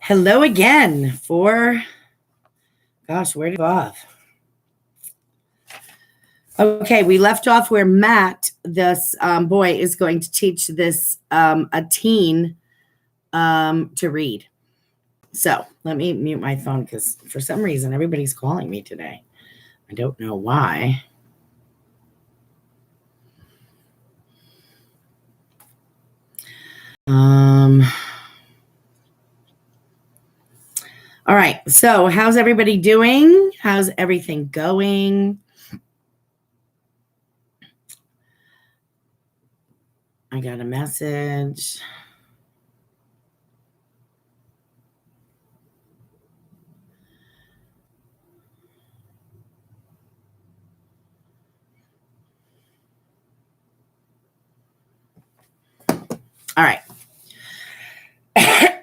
Hello again where did it go off? Okay, we left off where Matt, this boy, is going to teach this a teen to read. So let me mute my phone because for some reason everybody's calling me today. I don't know why. All right, so how's everybody doing? How's everything going? I got a message. All right.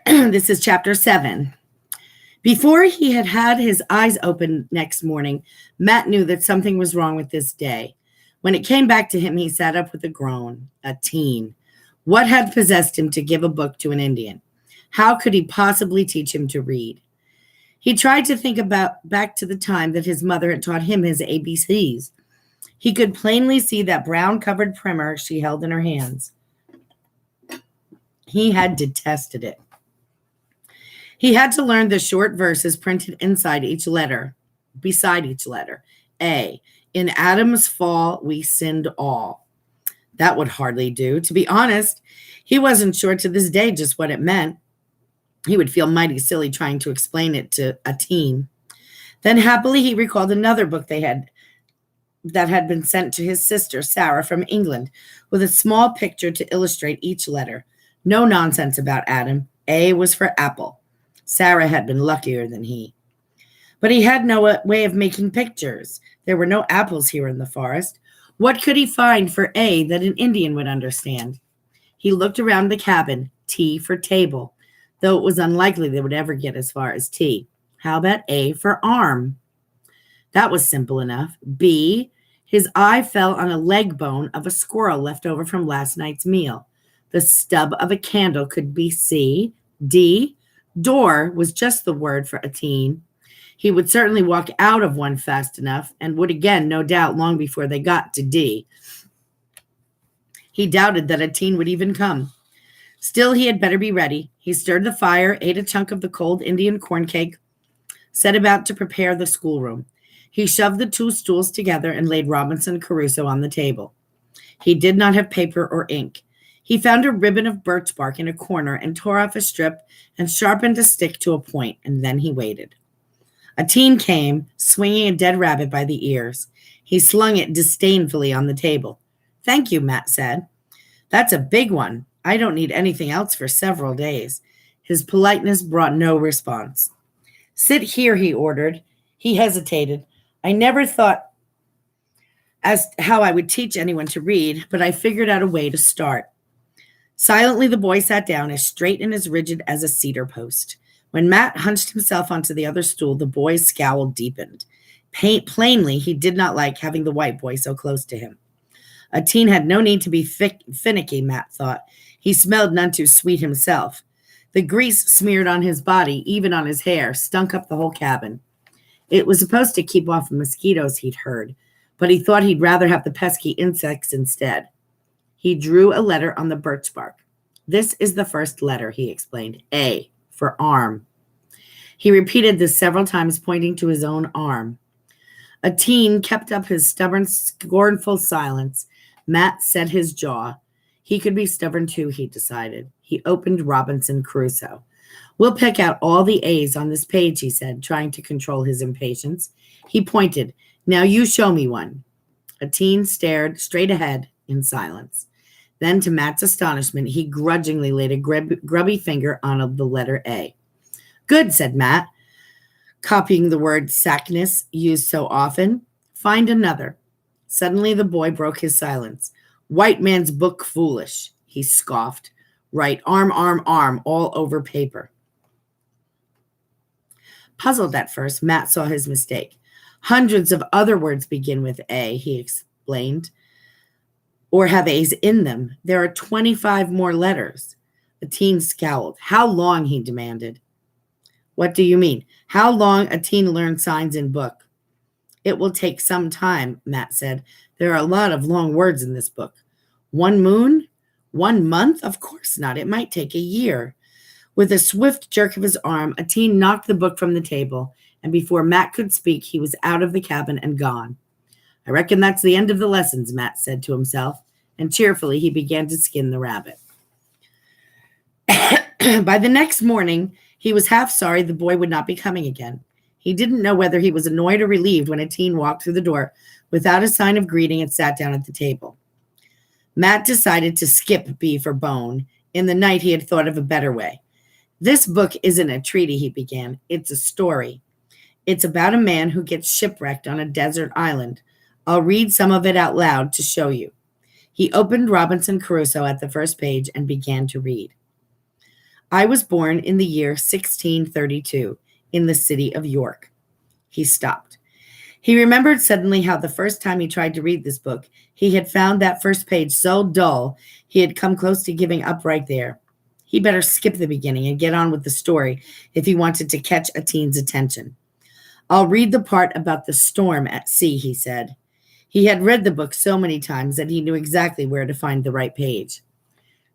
This is chapter 7. Before he had had his eyes open next morning, Matt knew that something was wrong with this day. When it came back to him, he sat up with a groan. A teen. What had possessed him to give a book to an Indian? How could he possibly teach him to read? He tried to think back to the time that his mother had taught him his ABCs. He could plainly see that brown-covered primer she held in her hands. He had detested it. He had to learn the short verses printed beside each letter. A. In Adam's fall, we sinned all. That would hardly do. To be honest, he wasn't sure to this day just what it meant. He would feel mighty silly trying to explain it to a teen. Then happily he recalled another book that had been sent to his sister, Sarah, from England, with a small picture to illustrate each letter. No nonsense about Adam. A was for apple. Sarah had been luckier than he. But he had no way of making pictures. There were no apples here in the forest. What could he find for A that an Indian would understand? He looked around the cabin, T for table, though it was unlikely they would ever get as far as T. How about A for arm? That was simple enough. B, his eye fell on a leg bone of a squirrel left over from last night's meal. The stub of a candle could be C. D, door was just the word for a teen. He would certainly walk out of one fast enough and would again, no doubt, long before they got to D. He doubted that a teen would even come. Still, he had better be ready. He stirred the fire, ate a chunk of the cold Indian corn cake, set about to prepare the schoolroom. He shoved the two stools together and laid Robinson Crusoe on the table. He did not have paper or ink. He found a ribbon of birch bark in a corner and tore off a strip and sharpened a stick to a point, and then he waited. A teen came, swinging a dead rabbit by the ears. He slung it disdainfully on the table. Thank you, Matt said. That's a big one. I don't need anything else for several days. His politeness brought no response. Sit here, he ordered. He hesitated. I never thought as how I would teach anyone to read, but I figured out a way to start. Silently, the boy sat down, as straight and as rigid as a cedar post. When Matt hunched himself onto the other stool, the boy's scowl deepened. Plainly, he did not like having the white boy so close to him. A teen had no need to be finicky, Matt thought. He smelled none too sweet himself. The grease smeared on his body, even on his hair, stunk up the whole cabin. It was supposed to keep off mosquitoes, he'd heard, but he thought he'd rather have the pesky insects instead. He drew a letter on the birch bark. This is the first letter, he explained. A, for arm. He repeated this several times, pointing to his own arm. A teen kept up his stubborn, scornful silence. Matt set his jaw. He could be stubborn too, he decided. He opened Robinson Crusoe. We'll pick out all the A's on this page, he said, trying to control his impatience. He pointed. Now you show me one. A teen stared straight ahead in silence. Then, to Matt's astonishment, he grudgingly laid a grubby finger on the letter A. Good, said Matt, copying the word sackness used so often. Find another. Suddenly, the boy broke his silence. White man's book foolish, he scoffed. Write arm, arm, arm, all over paper. Puzzled at first, Matt saw his mistake. Hundreds of other words begin with A, he explained, or have A's in them. There are 25 more letters. The teen scowled. How long, he demanded. What do you mean? How long a teen learns signs in book? It will take some time, Matt said. There are a lot of long words in this book. 1 moon? 1 month? Of course not. It might take a year. With a swift jerk of his arm, a teen knocked the book from the table, and before Matt could speak, he was out of the cabin and gone. I reckon that's the end of the lessons, Matt said to himself, and cheerfully he began to skin the rabbit. By the next morning, he was half sorry the boy would not be coming again. He didn't know whether he was annoyed or relieved when a teen walked through the door without a sign of greeting and sat down at the table. Matt decided to skip Beaver Bone. In the night, he had thought of a better way. This book isn't a treaty, he began. It's a story. It's about a man who gets shipwrecked on a desert island. I'll read some of it out loud to show you. He opened Robinson Crusoe at the first page and began to read. I was born in the year 1632 in the city of York. He stopped. He remembered suddenly how the first time he tried to read this book, he had found that first page so dull he had come close to giving up right there. He better skip the beginning and get on with the story if he wanted to catch a teen's attention. I'll read the part about the storm at sea, he said. He had read the book so many times that he knew exactly where to find the right page.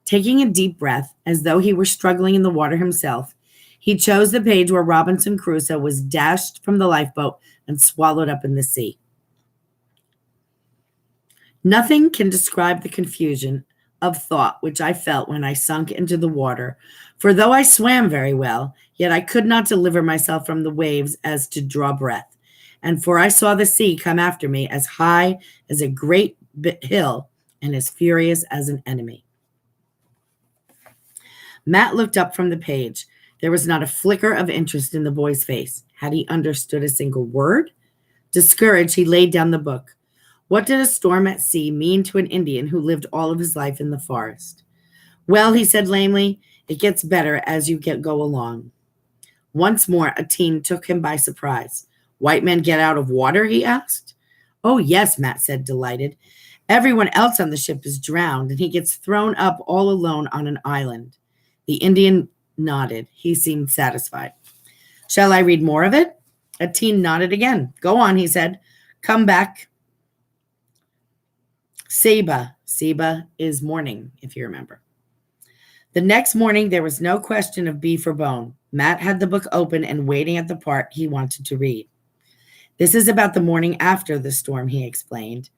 Taking a deep breath, as though he were struggling in the water himself, he chose the page where Robinson Crusoe was dashed from the lifeboat and swallowed up in the sea. Nothing can describe the confusion of thought which I felt when I sunk into the water, for though I swam very well, yet I could not deliver myself from the waves as to draw breath, and for I saw the sea come after me as high as a great hill and as furious as an enemy. Matt looked up from the page. There was not a flicker of interest in the boy's face. Had he understood a single word? Discouraged, he laid down the book. What did a storm at sea mean to an Indian who lived all of his life in the forest? Well, he said lamely, it gets better as you go along. Once more, a teen took him by surprise. White men get out of water, he asked. Oh, yes, Matt said, delighted. Everyone else on the ship is drowned, and he gets thrown up all alone on an island. The Indian nodded. He seemed satisfied. Shall I read more of it? A teen nodded again. Go on, he said. Come back. Seba. Seba is morning, if you remember. The next morning, there was no question of beef or bone. Matt had the book open and waiting at the part he wanted to read. This is about the morning after the storm, he explained.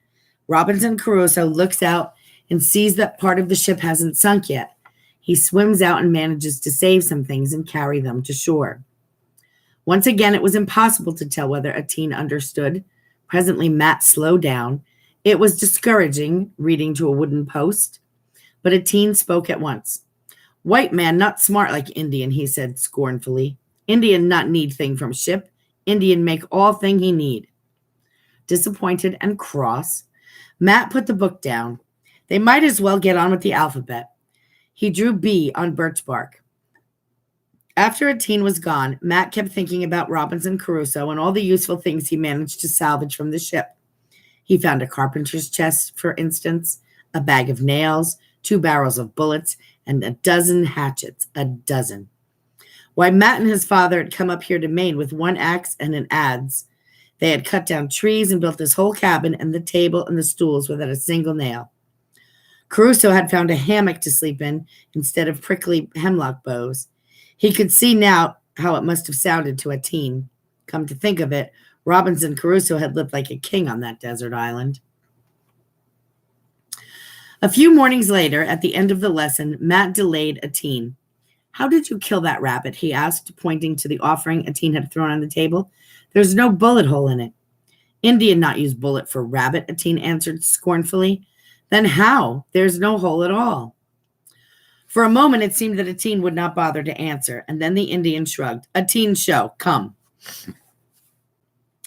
Robinson Crusoe looks out and sees that part of the ship hasn't sunk yet. He swims out and manages to save some things and carry them to shore. Once again, it was impossible to tell whether a teen understood. Presently, Matt slowed down. It was discouraging, reading to a wooden post, but a teen spoke at once. White man not smart like Indian, he said scornfully. Indian not need thing from ship. Indian make all thing he need. Disappointed and cross, Matt put the book down. They might as well get on with the alphabet. He drew B on birch bark. After a teen was gone, Matt kept thinking about Robinson Crusoe and all the useful things he managed to salvage from the ship. He found a carpenter's chest, for instance, a bag of nails, 2 barrels of bullets, and a dozen hatchets. A dozen. Why, Matt and his father had come up here to Maine with 1 axe and an adze. They had cut down trees and built this whole cabin and the table and the stools without a single nail. Crusoe had found a hammock to sleep in instead of prickly hemlock boughs. He could see now how it must have sounded to a teen. Come to think of it, Robinson Crusoe had lived like a king on that desert island. A few mornings later, at the end of the lesson, Matt delayed a teen. How did you kill that rabbit? He asked, pointing to the offering a teen had thrown on the table. There's no bullet hole in it. Indian not use bullet for rabbit, a teen answered scornfully. Then how? There's no hole at all. For a moment, it seemed that a teen would not bother to answer, and then the Indian shrugged. A teen show, come.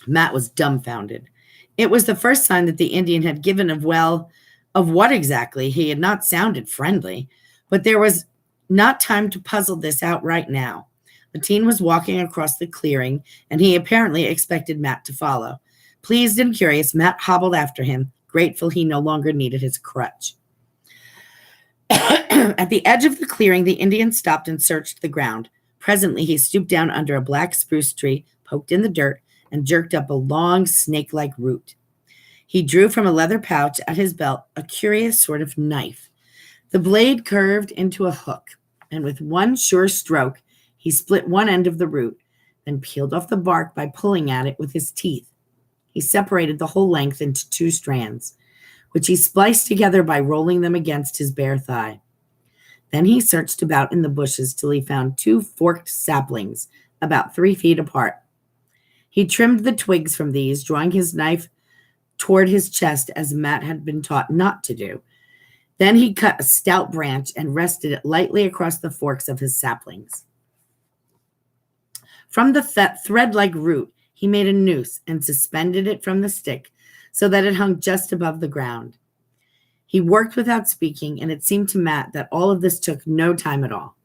Matt was dumbfounded. It was the first sign that the Indian had given of what exactly? He had not sounded friendly, but there was not time to puzzle this out right now. The teen was walking across the clearing, and he apparently expected Matt to follow. Pleased and curious, Matt hobbled after him, grateful he no longer needed his crutch. At the edge of the clearing, the Indian stopped and searched the ground. Presently, he stooped down under a black spruce tree, poked in the dirt, and jerked up a long snake-like root. He drew from a leather pouch at his belt a curious sort of knife. The blade curved into a hook, and with one sure stroke, he split one end of the root, then peeled off the bark by pulling at it with his teeth. He separated the whole length into two strands, which he spliced together by rolling them against his bare thigh. Then he searched about in the bushes till he found two forked saplings, about 3 feet apart. He trimmed the twigs from these, drawing his knife toward his chest as Matt had been taught not to do. Then he cut a stout branch and rested it lightly across the forks of his saplings. From the thread-like root, he made a noose and suspended it from the stick so that it hung just above the ground. He worked without speaking, and it seemed to Matt that all of this took no time at all.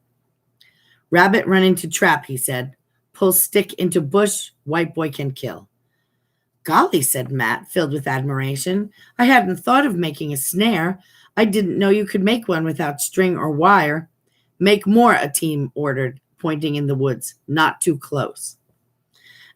"Rabbit run into trap," he said. "Pull stick into bush, white boy can kill." "Golly," said Matt, filled with admiration. "I hadn't thought of making a snare. I didn't know you could make one without string or wire." "Make more," Ateen ordered, pointing in the woods. "Not too close."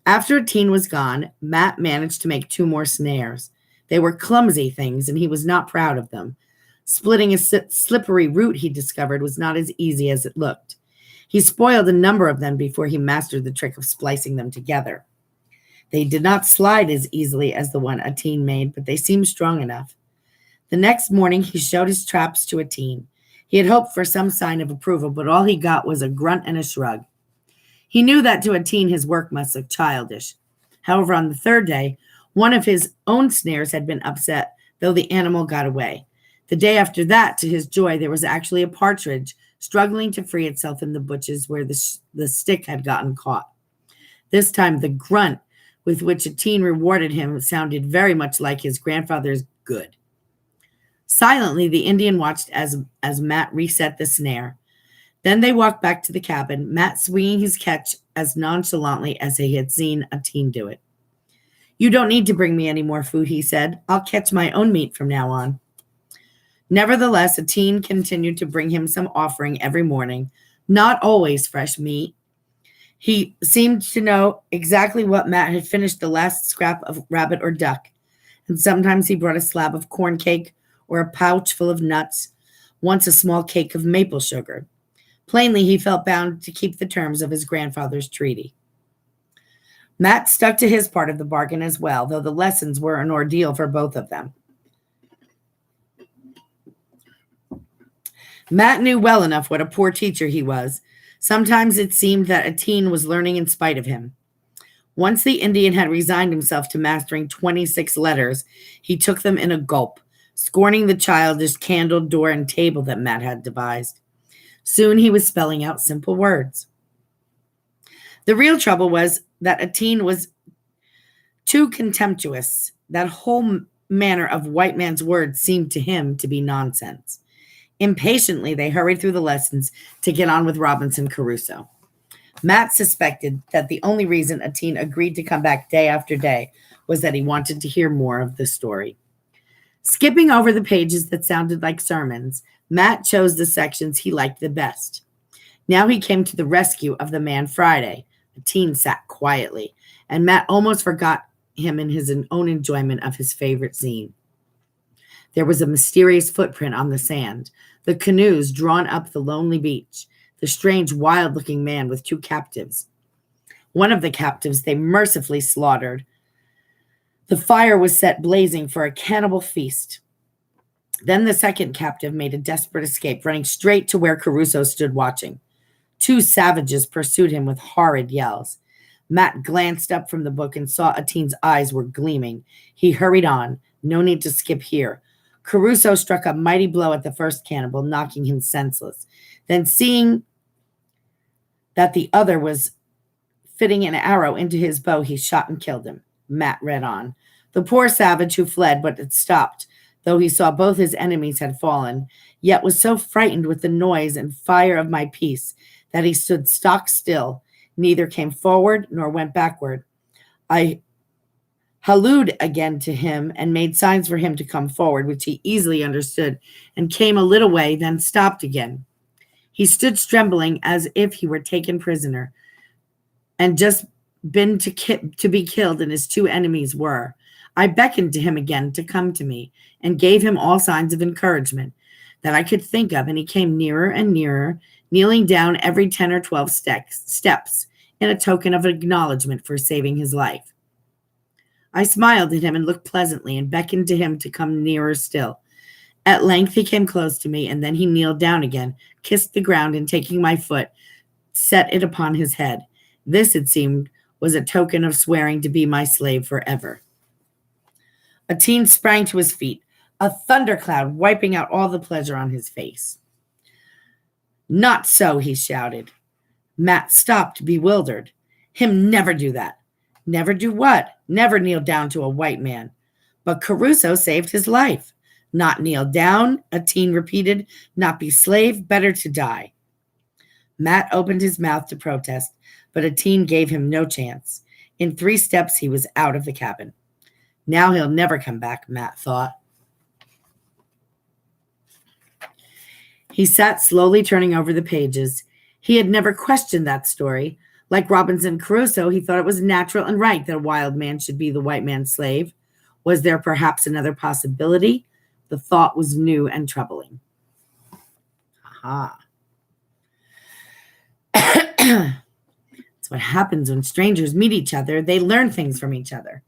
After Ateen was gone, Matt managed to make 2 more snares. They were clumsy things, and he was not proud of them. Splitting a slippery root, he discovered, was not as easy as it looked. He spoiled a number of them before he mastered the trick of splicing them together. They did not slide as easily as the one Ateen made, but they seemed strong enough. The next morning, he showed his traps to Ateen. He had hoped for some sign of approval, but all he got was a grunt and a shrug. He knew that to Ateen his work must look childish. However, on the 3rd day, one of his own snares had been upset, though the animal got away. The day after that, to his joy, there was actually a partridge struggling to free itself in the bushes where the stick had gotten caught. This time, the grunt with which Ateen rewarded him sounded very much like his grandfather's good. Silently, the Indian watched as Matt reset the snare. Then they walked back to the cabin, Matt swinging his catch as nonchalantly as he had seen Ateen do it. "You don't need to bring me any more food," he said. "I'll catch my own meat from now on." Nevertheless, Ateen continued to bring him some offering every morning, not always fresh meat. He seemed to know exactly what Matt had finished the last scrap of rabbit or duck, and sometimes he brought a slab of corn cake or a pouch full of nuts, once a small cake of maple sugar. Plainly, he felt bound to keep the terms of his grandfather's treaty. Matt stuck to his part of the bargain as well, though the lessons were an ordeal for both of them. Matt knew well enough what a poor teacher he was. Sometimes it seemed that Ateen was learning in spite of him. Once the Indian had resigned himself to mastering 26 letters, he took them in a gulp, scorning the childish candled door and table that Matt had devised. Soon he was spelling out simple words. The real trouble was that Ateen was too contemptuous. That whole manner of white man's words seemed to him to be nonsense. Impatiently, they hurried through the lessons to get on with Robinson Crusoe. Matt suspected that the only reason Ateen agreed to come back day after day was that he wanted to hear more of the story. Skipping over the pages that sounded like sermons, Matt chose the sections he liked the best. Now he came to the rescue of the man Friday. Ateen sat quietly, and Matt almost forgot him in his own enjoyment of his favorite scene. There was a mysterious footprint on the sand, the canoes drawn up the lonely beach, the strange, wild-looking man with 2 captives. One of the captives they mercifully slaughtered. The fire was set blazing for a cannibal feast. Then the second captive made a desperate escape, running straight to where Crusoe stood watching. 2 savages pursued him with horrid yells. Matt glanced up from the book and saw Ateen's eyes were gleaming. He hurried on. No need to skip here. Crusoe struck a mighty blow at the first cannibal, knocking him senseless. Then, seeing that the other was fitting an arrow into his bow, he shot and killed him. Matt read on. The poor savage who fled but had stopped, though he saw both his enemies had fallen, yet was so frightened with the noise and fire of my piece that he stood stock still, neither came forward nor went backward. I hallooed again to him and made signs for him to come forward, which he easily understood, and came a little way, then stopped again. He stood trembling as if he were taken prisoner and just been to be killed, and his two enemies were. I beckoned to him again to come to me and gave him all signs of encouragement that I could think of, and he came nearer and nearer, kneeling down every 10 or 12 steps in a token of acknowledgement for saving his life. I smiled at him and looked pleasantly and beckoned to him to come nearer still. At length he came close to me, and then he kneeled down again, kissed the ground, and taking my foot, set it upon his head. This, it seemed, was a token of swearing to be my slave forever. Ateen sprang to his feet, a thundercloud wiping out all the pleasure on his face. Not so, he shouted. Matt stopped, bewildered. Him never do that. Never do what? Never kneel down to a white man. But Caruso saved his life. Not kneel down, Ateen repeated. Not be slave, better to die. Matt opened his mouth to protest, but Ateen gave him no chance. In 3 steps, he was out of the cabin. Now he'll never come back, Matt thought. He sat slowly turning over the pages. He had never questioned that story. Like Robinson Crusoe, he thought it was natural and right that a wild man should be the white man's slave. Was there perhaps another possibility? The thought was new and troubling. Aha. That's what happens when strangers meet each other. They learn things from each other.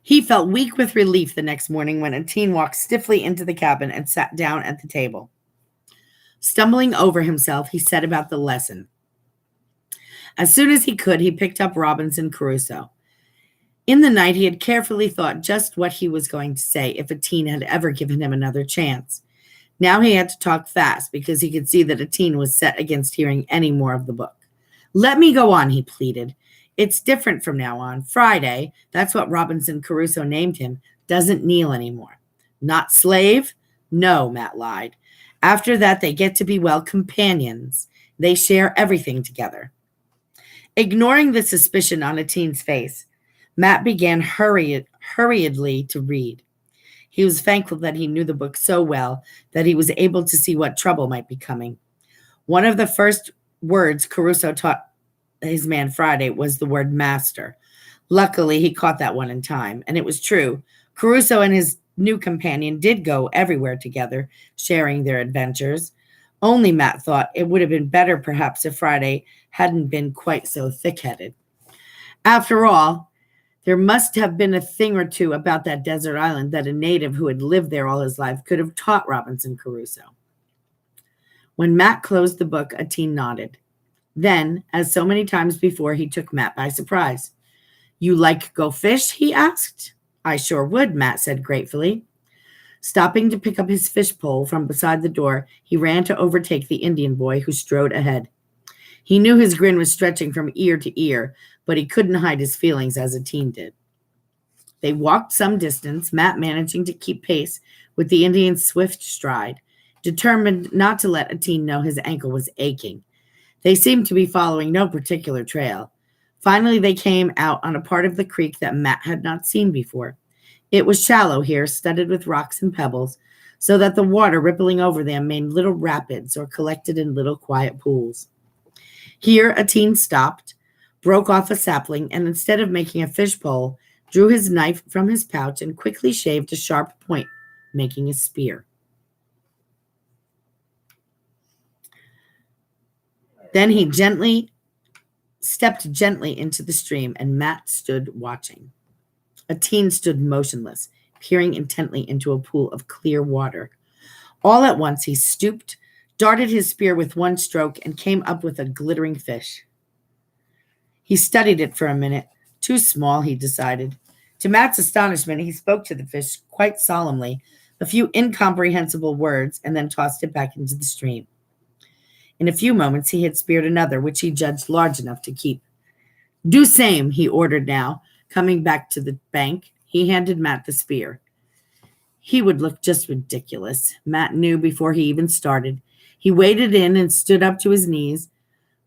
He felt weak with relief the next morning when Ateen walked stiffly into the cabin and sat down at the table. Stumbling over himself, he set about the lesson. As soon as he could, he picked up Robinson Crusoe. In the night, he had carefully thought just what he was going to say if Ateen had ever given him another chance. Now he had to talk fast because he could see that Ateen was set against hearing any more of the book. Let me go on, he pleaded. It's different from now on. Friday, that's what Robinson Crusoe named him, doesn't kneel anymore. Not slave? No, Matt lied. After that, they get to be, well, companions. They share everything together. Ignoring the suspicion on Ateen's face, Matt began hurriedly to read. He was thankful that he knew the book so well that he was able to see what trouble might be coming. One of the first words Crusoe taught his man Friday was the word master. Luckily, he caught that one in time, and it was true. Crusoe and his new companion did go everywhere together, sharing their adventures. Only Matt thought it would have been better perhaps if Friday hadn't been quite so thick-headed. After all, there must have been a thing or two about that desert island that a native who had lived there all his life could have taught Robinson Crusoe. When Matt closed the book, Ateen nodded. Then, as so many times before, he took Matt by surprise. You like go fish? He asked. I sure would, Matt said gratefully. Stopping to pick up his fish pole from beside the door, he ran to overtake the Indian boy who strode ahead. He knew his grin was stretching from ear to ear, but he couldn't hide his feelings as Ateen did. They walked some distance, Matt managing to keep pace with the Indian's swift stride, determined not to let Ateen know his ankle was aching. They seemed to be following no particular trail. Finally, they came out on a part of the creek that Matt had not seen before. It was shallow here, studded with rocks and pebbles, so that the water rippling over them made little rapids or collected in little quiet pools. Here, Ateen stopped, broke off a sapling, and instead of making a fish pole, drew his knife from his pouch and quickly shaved a sharp point, making a spear. Then he stepped gently into the stream, and Matt stood watching. Ateen stood motionless, peering intently into a pool of clear water. All at once he stooped, darted his spear with one stroke, and came up with a glittering fish. He studied it for a minute. Too small, he decided. To Matt's astonishment, he spoke to the fish quite solemnly, a few incomprehensible words, and then tossed it back into the stream. In a few moments, he had speared another, which he judged large enough to keep. Do same, he ordered now. Coming back to the bank, he handed Matt the spear. He would look just ridiculous, Matt knew before he even started. He waded in and stood up to his knees,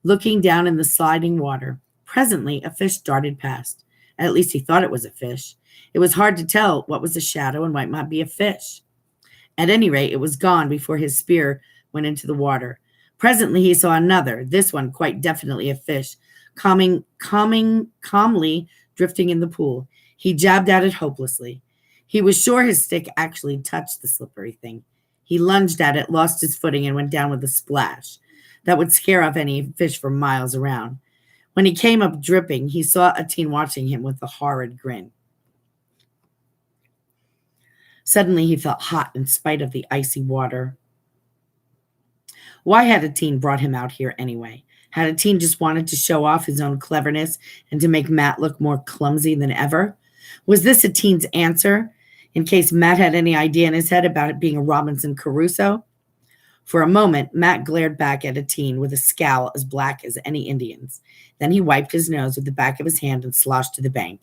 looking down in the sliding water. Presently, a fish darted past. At least he thought it was a fish. It was hard to tell what was a shadow and what might be a fish. At any rate, it was gone before his spear went into the water. Presently he saw another, this one quite definitely a fish, calmly drifting in the pool. He jabbed at it hopelessly. He was sure his stick actually touched the slippery thing. He lunged at it, lost his footing, and went down with a splash that would scare off any fish for miles around. When he came up dripping, he saw Atene watching him with a horrid grin. Suddenly he felt hot in spite of the icy water. Why had Atene brought him out here anyway? Had Atene just wanted to show off his own cleverness and to make Matt look more clumsy than ever? Was this Atene's answer, in case Matt had any idea in his head about it being a Robinson Crusoe? For a moment, Matt glared back at Atene with a scowl as black as any Indian's. Then he wiped his nose with the back of his hand and sloshed to the bank.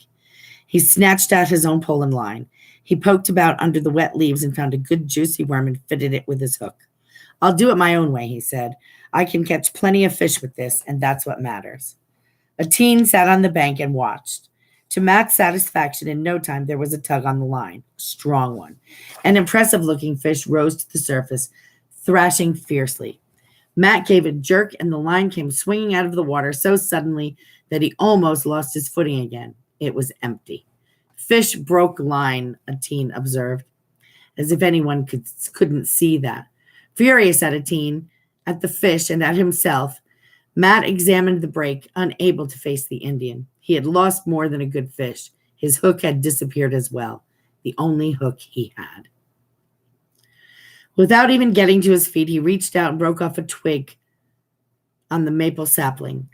He snatched out his own pole and line. He poked about under the wet leaves and found a good juicy worm and fitted it with his hook. "I'll do it my own way," he said. "I can catch plenty of fish with this, and that's what matters." Atene sat on the bank and watched. To Matt's satisfaction, in no time there was a tug on the line, a strong one. An impressive-looking fish rose to the surface, thrashing fiercely. Matt gave a jerk, and the line came swinging out of the water so suddenly that he almost lost his footing again. It was empty. "Fish broke line," Atene observed, as if anyone couldn't see that. Furious at Atene, at the fish, and at himself, Matt examined the break, unable to face the Indian. He had lost more than a good fish. His hook had disappeared as well, the only hook he had. Without even getting to his feet, he reached out and broke off a twig on the maple sapling.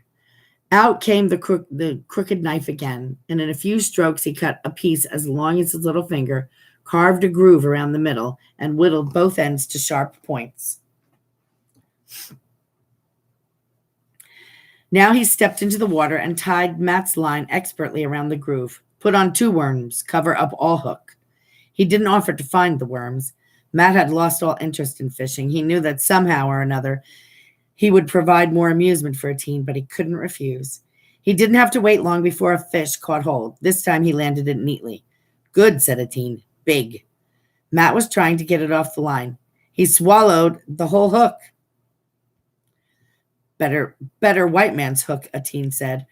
Out came the crooked knife again, and in a few strokes he cut a piece as long as his little finger, carved a groove around the middle, and whittled both ends to sharp points. Now he stepped into the water and tied Matt's line expertly around the groove, put on 2 worms, cover up all hook. He didn't offer to find the worms. Matt had lost all interest in fishing. He knew that somehow or another he would provide more amusement for Atene, but he couldn't refuse. He didn't have to wait long before a fish caught hold. This time he landed it neatly. "Good," said Atene. "Big." Matt was trying to get it off the line. He swallowed the whole hook. Better white man's hook," Atene said.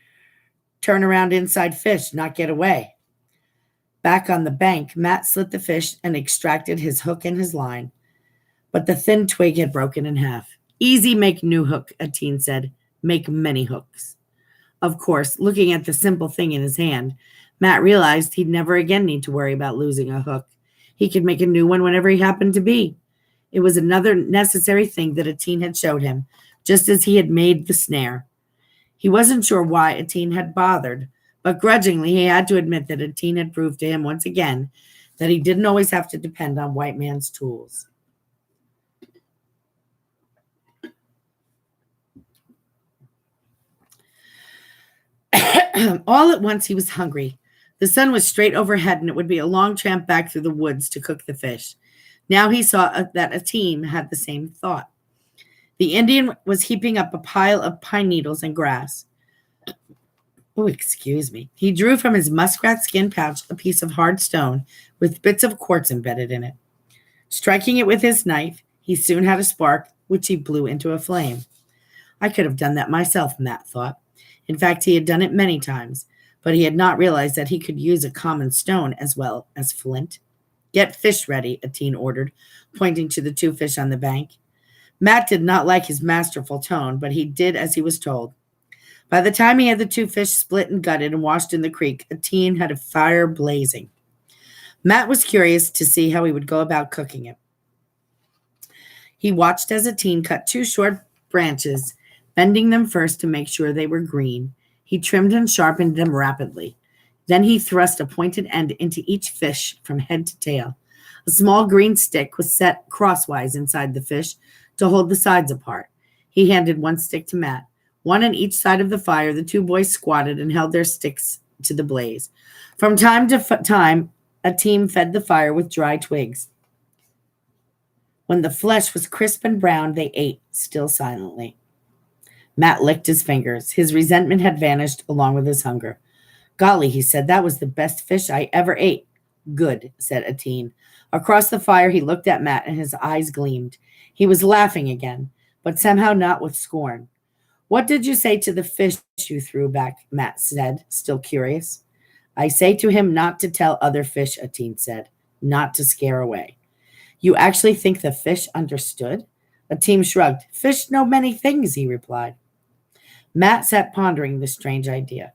"Turn around inside fish, not get away." Back on the bank, Matt slit the fish and extracted his hook and his line. But the thin twig had broken in half. "Easy make new hook," Atene said. "Make many hooks." Of course, looking at the simple thing in his hand, Matt realized he'd never again need to worry about losing a hook. He could make a new one whenever he happened to be. It was another necessary thing that Atene had showed him, just as he had made the snare. He wasn't sure why Atene had bothered, but grudgingly he had to admit that Atene had proved to him once again that he didn't always have to depend on white man's tools. All at once he was hungry. The sun was straight overhead, and it would be a long tramp back through the woods to cook the fish. Now he saw that Atene had the same thought. The Indian was heaping up a pile of pine needles and grass. Oh, excuse me. He drew from his muskrat skin pouch a piece of hard stone with bits of quartz embedded in it. Striking it with his knife, he soon had a spark, which he blew into a flame. I could have done that myself, Matt thought. In fact, he had done it many times, but he had not realized that he could use a common stone as well as flint. "Get fish ready," Atene ordered, pointing to the 2 fish on the bank. Matt did not like his masterful tone, but he did as he was told. By the time he had the 2 fish split and gutted and washed in the creek, Atene had a fire blazing. Matt was curious to see how he would go about cooking it. He watched as Atene cut 2 short branches, bending them first to make sure they were green. He trimmed and sharpened them rapidly. Then he thrust a pointed end into each fish from head to tail. A small green stick was set crosswise inside the fish to hold the sides apart. He handed 1 stick to Matt. One on each side of the fire, the 2 boys squatted and held their sticks to the blaze. From time to time, Atene fed the fire with dry twigs. When the flesh was crisp and brown, they ate, still silently. Matt licked his fingers. His resentment had vanished along with his hunger. "Golly," he said, "that was the best fish I ever ate." "Good," said Atene. Across the fire, he looked at Matt and his eyes gleamed. He was laughing again, but somehow not with scorn. What did you say to the fish you threw back? Matt said, still curious. I say to him not to tell other fish, Ateen said, not to scare away. You actually think the fish understood? Ateen shrugged. Fish know many things, he replied. Matt sat pondering this strange idea.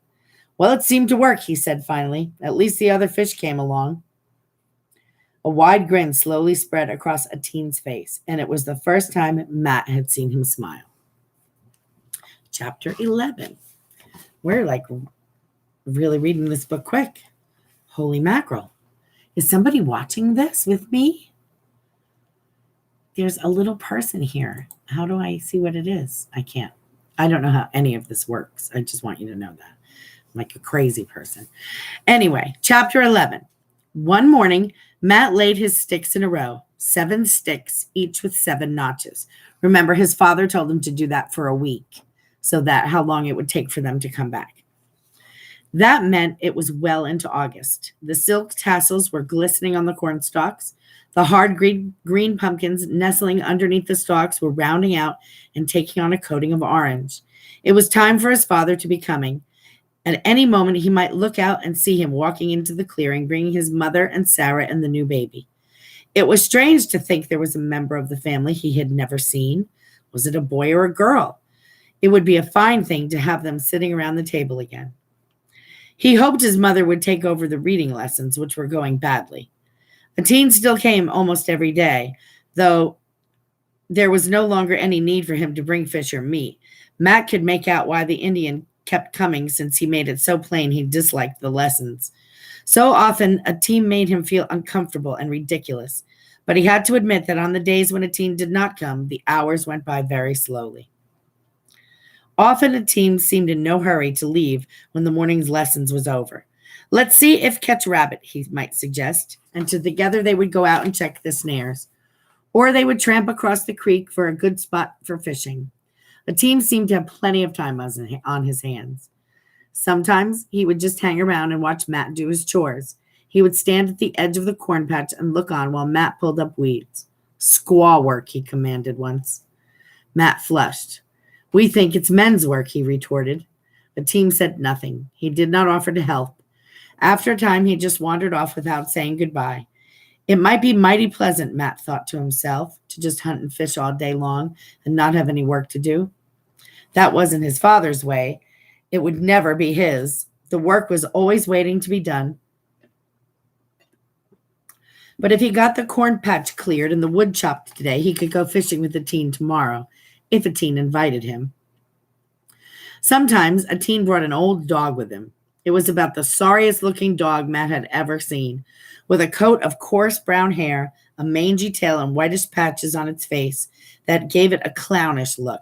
Well, it seemed to work, he said finally. At least the other fish came along. A wide grin slowly spread across Ateen's face, and it was the first time Matt had seen him smile. Chapter 11. We're really reading this book quick. Holy mackerel. Is somebody watching this with me? There's a little person here. How do I see what it is? I can't. I don't know how any of this works. I just want you to know that. I'm like a crazy person. Anyway, chapter 11. One morning, Matt laid his sticks in a row, 7 sticks, each with 7 notches. Remember, his father told him to do that for a week, so that how long it would take for them to come back. That meant it was well into August. The silk tassels were glistening on the corn stalks. The hard green pumpkins nestling underneath the stalks were rounding out and taking on a coating of orange. It was time for his father to be coming. At any moment, he might look out and see him walking into the clearing, bringing his mother and Sarah and the new baby. It was strange to think there was a member of the family he had never seen. Was it a boy or a girl? It would be a fine thing to have them sitting around the table again. He hoped his mother would take over the reading lessons, which were going badly. Ateen still came almost every day, though there was no longer any need for him to bring fish or meat. Matt could make out why the Indian kept coming, since he made it so plain he disliked the lessons. So often, Ateen made him feel uncomfortable and ridiculous, but he had to admit that on the days when Ateen did not come, the hours went by very slowly. Often Ateen seemed in no hurry to leave when the morning's lessons was over. Let's see if catch rabbit, he might suggest, and together they would go out and check the snares. Or they would tramp across the creek for a good spot for fishing. Ateen seemed to have plenty of time on his hands. Sometimes he would just hang around and watch Matt do his chores. He would stand at the edge of the corn patch and look on while Matt pulled up weeds. Squaw work, he commanded once. Matt flushed. We think it's men's work, he retorted. Ateen said nothing. He did not offer to help. After a time, he just wandered off without saying goodbye. It might be mighty pleasant, Matt thought to himself, to just hunt and fish all day long and not have any work to do. That wasn't his father's way. It would never be his. The work was always waiting to be done. But if he got the corn patch cleared and the wood chopped today, he could go fishing with Ateen tomorrow, if Ateen invited him. Sometimes Ateen brought an old dog with him. It was about the sorriest looking dog Matt had ever seen, with a coat of coarse brown hair, a mangy tail, and whitish patches on its face that gave it a clownish look.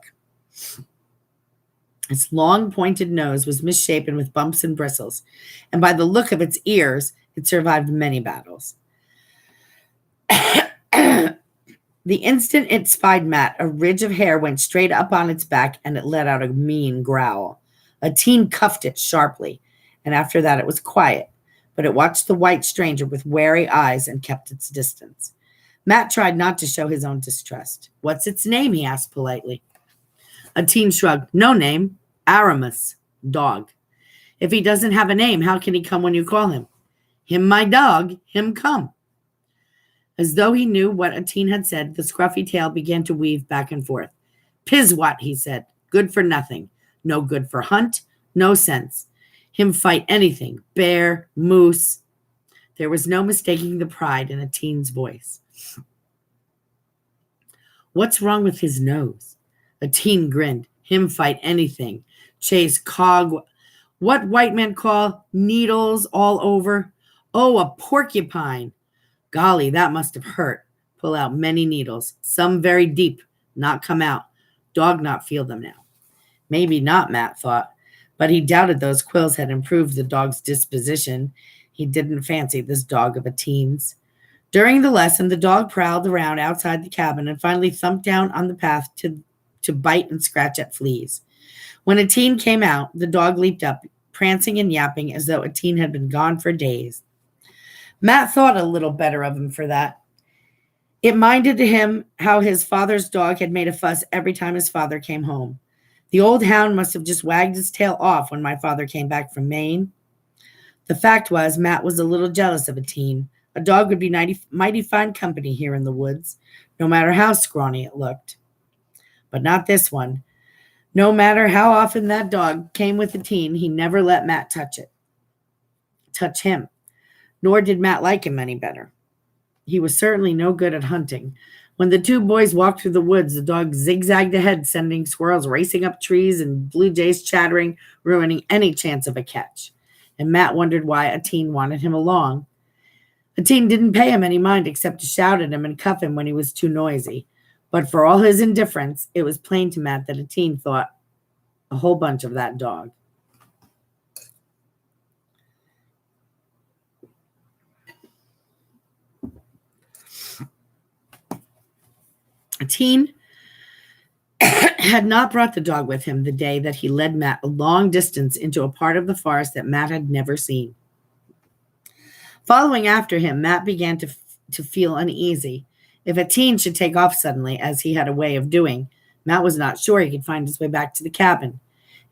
Its long, pointed nose was misshapen with bumps and bristles, and by the look of its ears, it survived many battles. The instant it spied Matt, a ridge of hair went straight up on its back, and it let out a mean growl. Ateen cuffed it sharply, and after that it was quiet, but it watched the white stranger with wary eyes and kept its distance. Matt tried not to show his own distrust. What's its name? He asked politely. Ateen shrugged. No name. Aramis. Dog. If he doesn't have a name, how can he come when you call him? Him my dog, him come. As though he knew what Ateen had said, the scruffy tail began to weave back and forth. Piswat, he said. Good for nothing. No good for hunt. No sense. Him fight anything. Bear, moose. There was no mistaking the pride in Ateen's voice. What's wrong with his nose? Ateen grinned. Him fight anything. Chase cog. What white men call needles all over. Oh, a porcupine. Golly, that must have hurt. Pull out many needles. Some very deep. Not come out. Dog not feel them now. Maybe not, Matt thought. But he doubted those quills had improved the dog's disposition. He didn't fancy this dog of Ateen's. During the lesson, the dog prowled around outside the cabin and finally thumped down on the path to bite and scratch at fleas. When Ateen came out, the dog leaped up, prancing and yapping as though Ateen had been gone for days. Matt thought a little better of him for that. It minded him how his father's dog had made a fuss every time his father came home. The old hound must have just wagged his tail off when my father came back from Maine. The fact was, Matt was a little jealous of a teen. A dog would be mighty fine company here in the woods, no matter how scrawny it looked. But not this one. No matter how often that dog came with a teen, he never let Matt touch him. Nor did Matt like him any better. He was certainly no good at hunting. When the two boys walked through the woods, the dog zigzagged ahead, sending squirrels racing up trees and blue jays chattering, ruining any chance of a catch. And Matt wondered why a teen wanted him along. A teen didn't pay him any mind except to shout at him and cuff him when he was too noisy. But for all his indifference, it was plain to Matt that a teen thought a whole bunch of that dog. A teen had not brought the dog with him the day that he led Matt a long distance into a part of the forest that Matt had never seen. Following after him, Matt began to feel uneasy. If a teen should take off suddenly, as he had a way of doing, Matt was not sure he could find his way back to the cabin.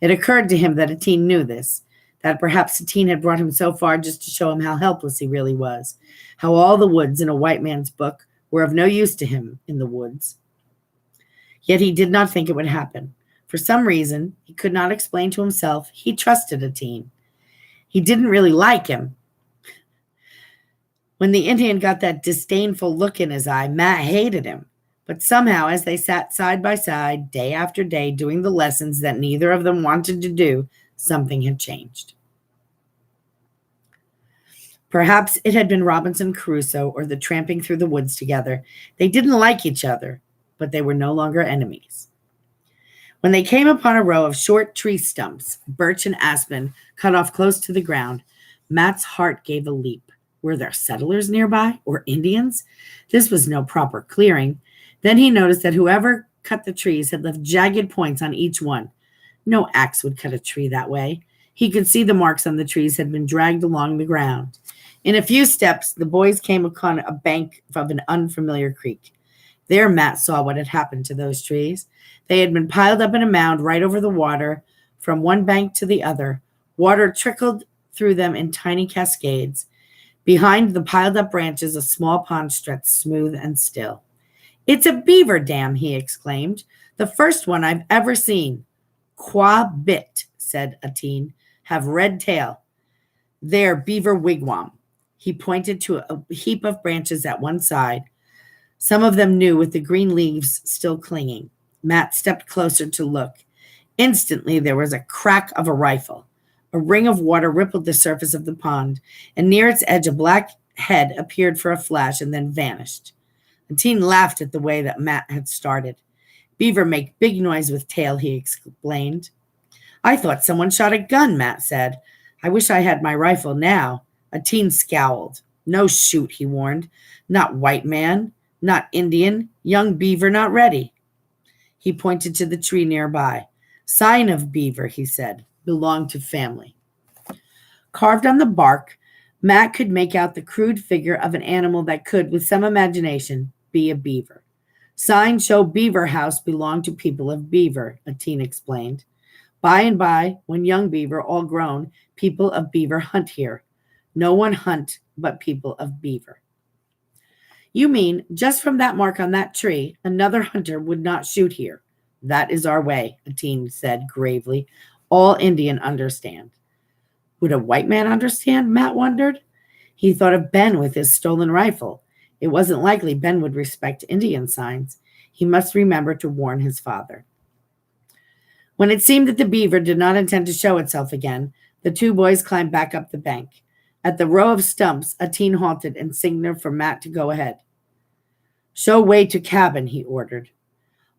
It occurred to him that a teen knew this, that perhaps a teen had brought him so far just to show him how helpless he really was, how all the woods in a white man's book were of no use to him in the woods. Yet he did not think it would happen. For some reason, he could not explain to himself, he trusted a teen. He didn't really like him. When the Indian got that disdainful look in his eye, Matt hated him. But somehow, as they sat side by side, day after day, doing the lessons that neither of them wanted to do, something had changed. Perhaps it had been Robinson Crusoe or the tramping through the woods together. They didn't like each other, but they were no longer enemies. When they came upon a row of short tree stumps, birch and aspen, cut off close to the ground, Matt's heart gave a leap. Were there settlers nearby or Indians? This was no proper clearing. Then he noticed that whoever cut the trees had left jagged points on each one. No axe would cut a tree that way. He could see the marks on the trees had been dragged along the ground. In a few steps, the boys came upon a bank of an unfamiliar creek. There Matt saw what had happened to those trees. They had been piled up in a mound right over the water, from one bank to the other. Water trickled through them in tiny cascades. Behind the piled-up branches, a small pond stretched smooth and still. "It's a beaver dam," he exclaimed. "The first one I've ever seen." "Qua bit," said a teen. "Have red tail. There, beaver wigwam." He pointed to a heap of branches at one side, some of them new with the green leaves still clinging. Matt stepped closer to look. Instantly, there was a crack of a rifle. A ring of water rippled the surface of the pond, and near its edge a black head appeared for a flash and then vanished. The teen laughed at the way that Matt had started. "Beaver make big noise with tail," he explained. "I thought someone shot a gun," Matt said. "I wish I had my rifle now." A teen scowled. "No shoot," he warned. "Not white man, not Indian, young beaver not ready." He pointed to the tree nearby. "Sign of beaver," he said. "Belonged to family." Carved on the bark, Matt could make out the crude figure of an animal that could, with some imagination, be a beaver. "Sign show Beaver House belonged to people of Beaver," a teen explained. "By and by, when young beaver all grown, people of Beaver hunt here. No one hunt but people of Beaver." "You mean, just from that mark on that tree, another hunter would not shoot here?" "That is our way," a teen said gravely. "All Indian understand." Would a white man understand? Matt wondered. He thought of Ben with his stolen rifle. It wasn't likely Ben would respect Indian signs. He must remember to warn his father. When it seemed that the beaver did not intend to show itself again, the two boys climbed back up the bank. At the row of stumps, a teen halted and signaled for Matt to go ahead. "Show way to cabin," he ordered.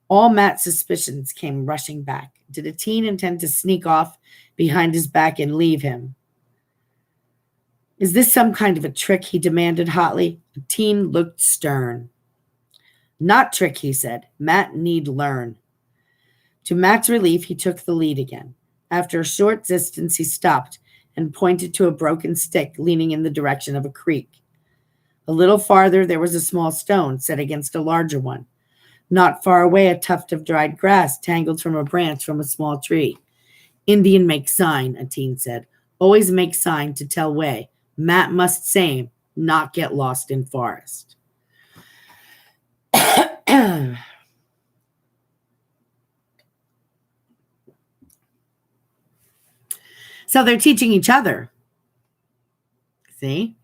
All Matt's suspicions came rushing back. Did a teen intend to sneak off behind his back and leave him? "Is this some kind of a trick?" he demanded hotly. The teen looked stern. "Not trick," he said. "Matt need learn." To Matt's relief, he took the lead again. After a short distance, he stopped and pointed to a broken stick leaning in the direction of a creek. A little farther, there was a small stone set against a larger one. Not far away, a tuft of dried grass tangled from a branch from a small tree. Indian make sign, a teen said. Always make sign to tell way. Matt must same, not get lost in forest. So they're teaching each other. See?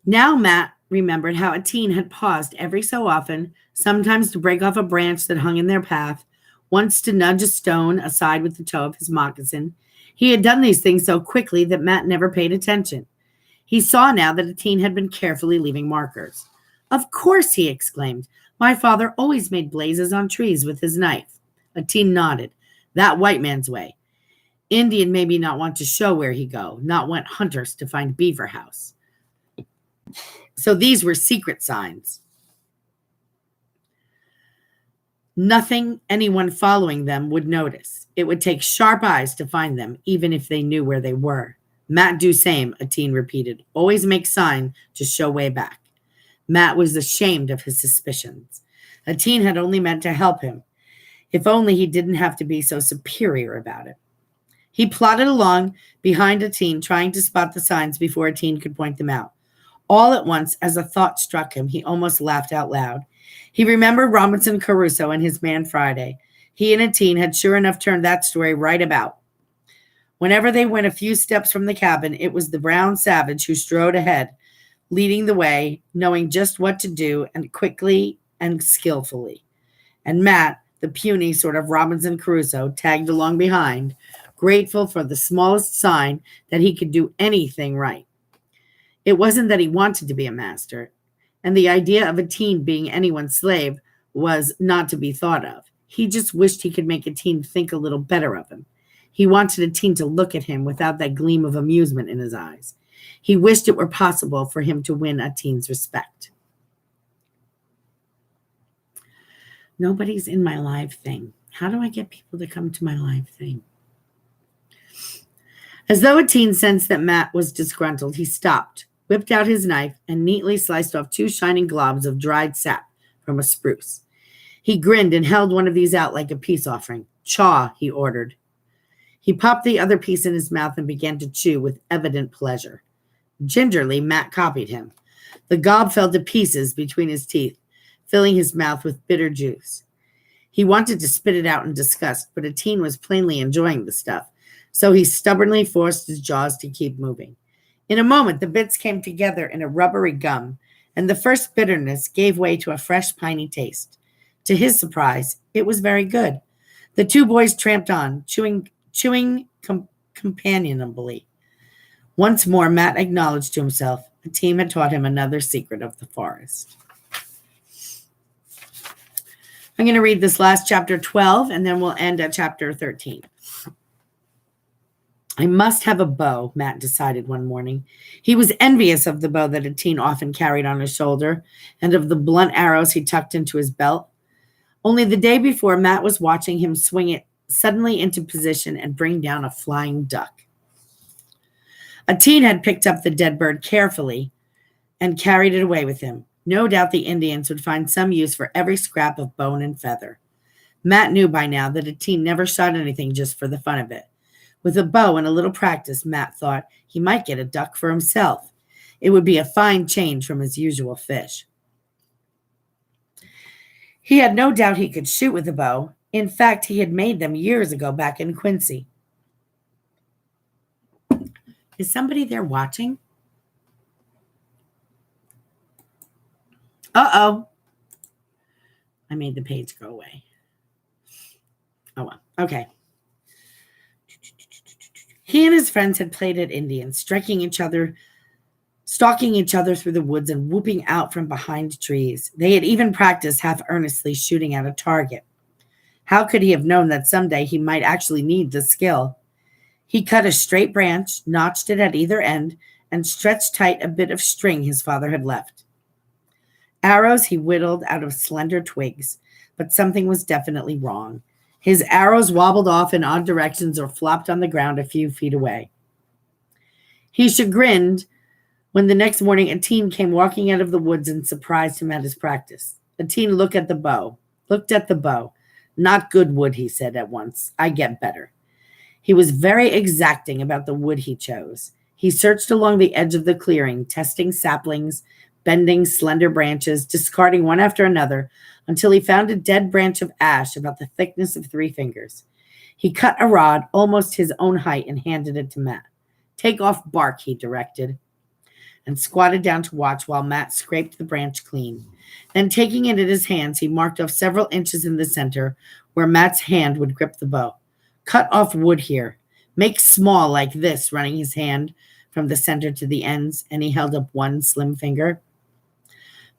Now Matt remembered how a teen had paused every so often, sometimes to break off a branch that hung in their path, once to nudge a stone aside with the toe of his moccasin. He had done these things so quickly that Matt never paid attention. He saw now that a teen had been carefully leaving markers. Of course, he exclaimed. My father always made blazes on trees with his knife. A teen nodded. That white man's way. Indian maybe not want to show where he go, not want hunters to find Beaver house. So these were secret signs. Nothing anyone following them would notice. It would take sharp eyes to find them, even if they knew where they were. Matt do same, a teen repeated. Always make sign to show way back. Matt was ashamed of his suspicions. A teen had only meant to help him. If only he didn't have to be so superior about it. He plodded along behind a teen, trying to spot the signs before a teen could point them out. All at once, as a thought struck him, he almost laughed out loud. He remembered Robinson Crusoe and his man Friday. He and a teen had sure enough turned that story right about. Whenever they went a few steps from the cabin, it was the brown savage who strode ahead, leading the way, knowing just what to do, and quickly and skillfully. And Matt, the puny sort of Robinson Crusoe, tagged along behind, grateful for the smallest sign that he could do anything right. It wasn't that he wanted to be a master, and the idea of a teen being anyone's slave was not to be thought of. He just wished he could make a teen think a little better of him. He wanted a teen to look at him without that gleam of amusement in his eyes. He wished it were possible for him to win a teen's respect. Nobody's in my live thing. How do I get people to come to my live thing? As though a teen sensed that Matt was disgruntled, he stopped, whipped out his knife, and neatly sliced off 2 shining globs of dried sap from a spruce. He grinned and held one of these out like a peace offering. Chaw, he ordered. He popped the other piece in his mouth and began to chew with evident pleasure. Gingerly, Matt copied him. The gob fell to pieces between his teeth, filling his mouth with bitter juice. He wanted to spit it out in disgust, but a teen was plainly enjoying the stuff, so he stubbornly forced his jaws to keep moving. In a moment, the bits came together in a rubbery gum, and the first bitterness gave way to a fresh, piney taste. To his surprise, it was very good. The 2 boys tramped on, chewing companionably. Once more, Matt acknowledged to himself the team had taught him another secret of the forest. I'm going to read this last chapter 12, and then we'll end at chapter 13. I must have a bow, Matt decided one morning. He was envious of the bow that a teen often carried on his shoulder and of the blunt arrows he tucked into his belt. Only the day before, Matt was watching him swing it suddenly into position and bring down a flying duck. A teen had picked up the dead bird carefully and carried it away with him. No doubt the Indians would find some use for every scrap of bone and feather. Matt knew by now that a teen never shot anything just for the fun of it. With a bow and a little practice, Matt thought he might get a duck for himself. It would be a fine change from his usual fish. He had no doubt he could shoot with a bow. In fact, he had made them years ago back in Quincy. Is somebody there watching? Uh-oh. I made the page go away. Oh, well. Okay. He and his friends had played at Indians, stalking each other through the woods and whooping out from behind trees. They had even practiced half earnestly shooting at a target. How could he have known that someday he might actually need the skill? He cut a straight branch, notched it at either end, and stretched tight a bit of string his father had left. Arrows he whittled out of slender twigs, but something was definitely wrong. His arrows wobbled off in odd directions or flopped on the ground a few feet away. He chagrined When the next morning a teen came walking out of the woods and surprised him at his practice. A teen looked at the bow. Not good wood, he said at once. I get better. He was very exacting about the wood he chose. He searched along the edge of the clearing, testing saplings, bending slender branches, discarding one after another, until he found a dead branch of ash about the thickness of 3 fingers. He cut a rod almost his own height and handed it to Matt. Take off bark, he directed, and squatted down to watch while Matt scraped the branch clean. Then, taking it in his hands, he marked off several inches in the center where Matt's hand would grip the bow. Cut off wood here. Make small like this, running his hand from the center to the ends, and he held up one slim finger.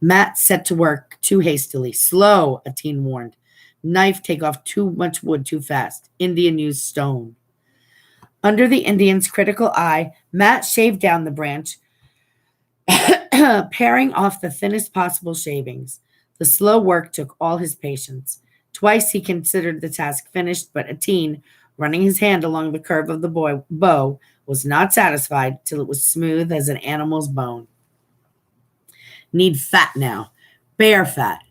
Matt set to work too hastily. Slow, a teen warned. Knife take off too much wood too fast. Indian used stone. Under the Indian's critical eye, Matt shaved down the branch, paring off the thinnest possible shavings. The slow work took all his patience. Twice he considered the task finished, but a teen, running his hand along the curve of the bow, was not satisfied till it was smooth as an animal's bone. Need fat now. Bear fat.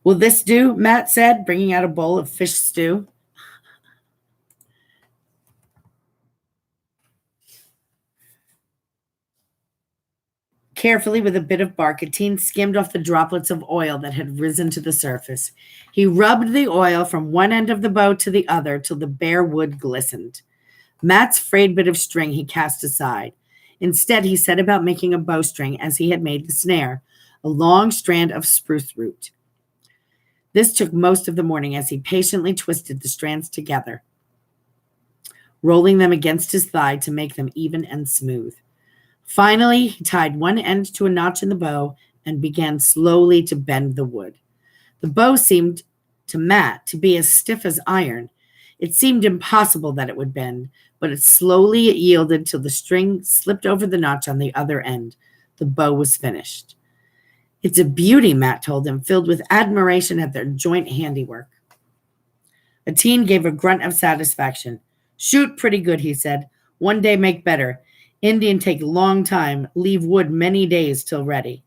Will this do? Matt said, bringing out a bowl of fish stew. Carefully, with a bit of bark, a teen skimmed off the droplets of oil that had risen to the surface. He rubbed the oil from one end of the bow to the other till the bare wood glistened. Matt's frayed bit of string he cast aside. Instead, he set about making a bowstring as he had made the snare, a long strand of spruce root. This took most of the morning as he patiently twisted the strands together, rolling them against his thigh to make them even and smooth. Finally, he tied one end to a notch in the bow and began slowly to bend the wood. The bow seemed to Matt to be as stiff as iron. It seemed impossible that it would bend, but it slowly yielded till the string slipped over the notch on the other end. The bow was finished. It's a beauty, Matt told him, filled with admiration at their joint handiwork. A teen gave a grunt of satisfaction. Shoot pretty good, he said. One day make better. Indian take long time, leave wood many days till ready.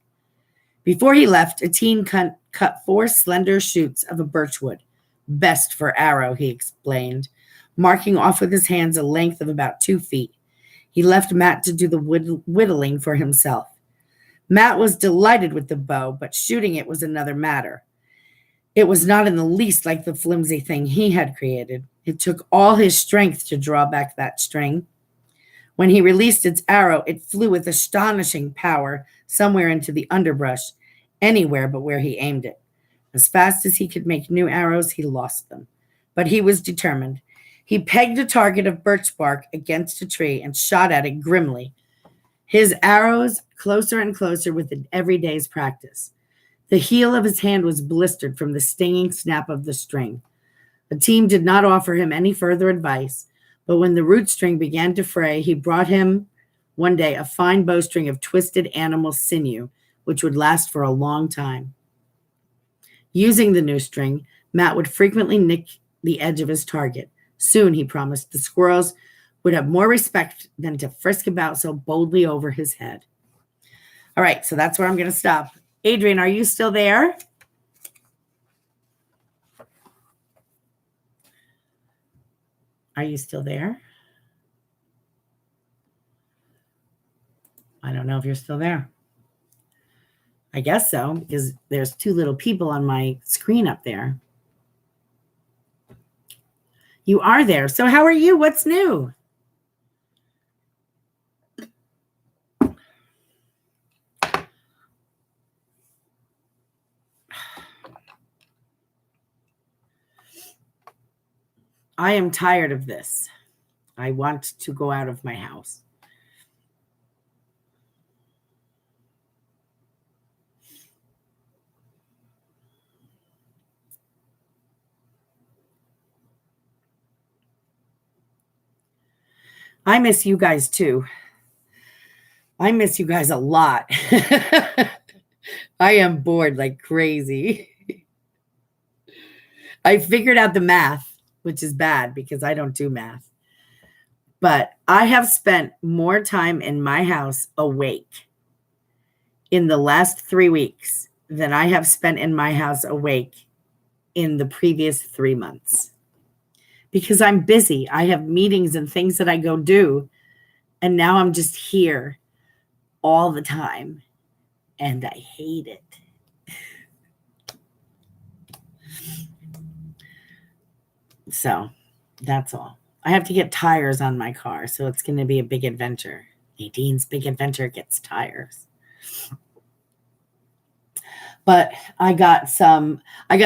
Before he left, a teen cut 4 slender shoots of a birchwood. Best for arrow, he explained, marking off with his hands a length of about 2 feet. He left Matt to do the whittling for himself. Matt was delighted with the bow, but shooting it was another matter. It was not in the least like the flimsy thing he had created. It took all his strength to draw back that string. When he released its arrow, it flew with astonishing power somewhere into the underbrush, anywhere but where he aimed it. As fast as he could make new arrows, he lost them. But he was determined. He pegged a target of birch bark against a tree and shot at it grimly, his arrows closer and closer with every day's practice. The heel of his hand was blistered from the stinging snap of the string. The team did not offer him any further advice, but when the root string began to fray, he brought him one day a fine bowstring of twisted animal sinew, which would last for a long time. Using the new string, Matt would frequently nick the edge of his target. Soon, he promised, the squirrels would have more respect than to frisk about so boldly over his head. All right, so that's where I'm going to stop. Adrian, are you still there? Are you still there? I don't know if you're still there. I guess so, because there's 2 little people on my screen up there. You are there. So how are you? What's new? I am tired of this. I want to go out of my house. I miss you guys too. I miss you guys a lot. I am bored like crazy. I figured out the math, which is bad because I don't do math. But I have spent more time in my house awake in the last 3 weeks than I have spent in my house awake in the previous 3 months. Because I'm busy. I have meetings and things that I go do. And now I'm just here all the time. And I hate it. So that's all. I have to get tires on my car. So it's going to be a big adventure. Nadine's big adventure gets tires. But I got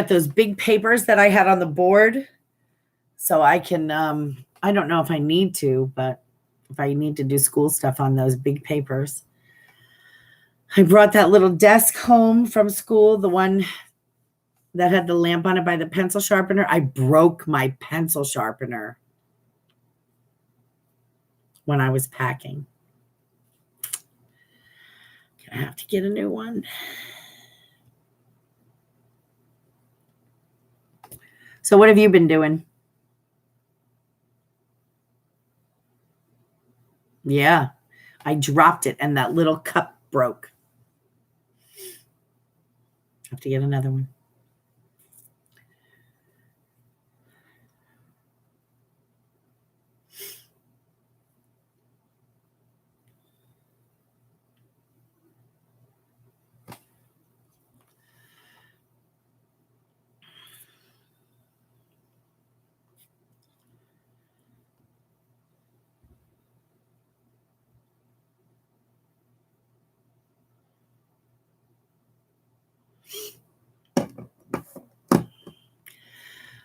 those big papers that I had on the board. So I can, I don't know if I need to, but if I need to do school stuff on those big papers. I brought that little desk home from school, the one that had the lamp on it by the pencil sharpener. I broke my pencil sharpener when I was packing. Gonna have to get a new one. So what have you been doing? Yeah, I dropped it and that little cup broke. Have to get another one.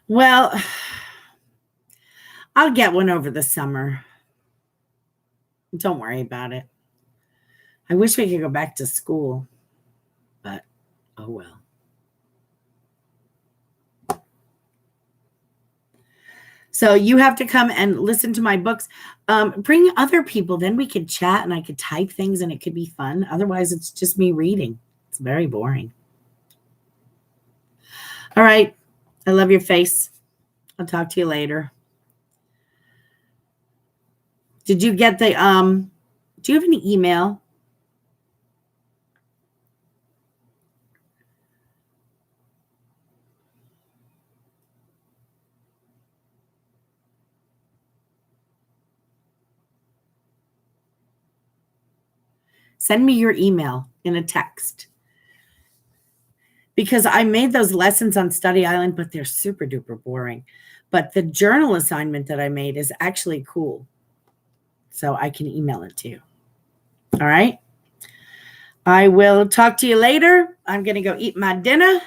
Well, I'll get one over the summer. Don't worry about it. I wish we could go back to school, but oh well. So you have to come and listen to my books. Bring other people, then we could chat and I could type things and it could be fun. Otherwise, it's just me reading. It's very boring. All right. I love your face. I'll talk to you later. Did you get the do you have an email? Send me your email in a text. Because I made those lessons on Study Island, but they're super duper boring. But the journal assignment that I made is actually cool. So I can email it to you. All right. I will talk to you later. I'm going to go eat my dinner.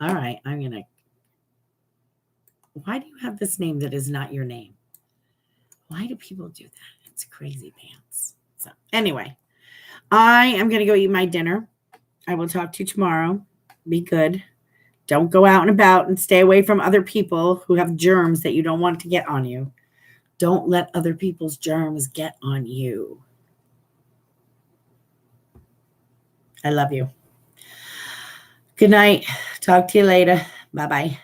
All right. Why do you have this name that is not your name? Why do people do that? It's crazy pants. So anyway, I am going to go eat my dinner. I will talk to you tomorrow. Be good. Don't go out and about and stay away from other people who have germs that you don't want to get on you. Don't let other people's germs get on you. I love you. Good night. Talk to you later. Bye-bye.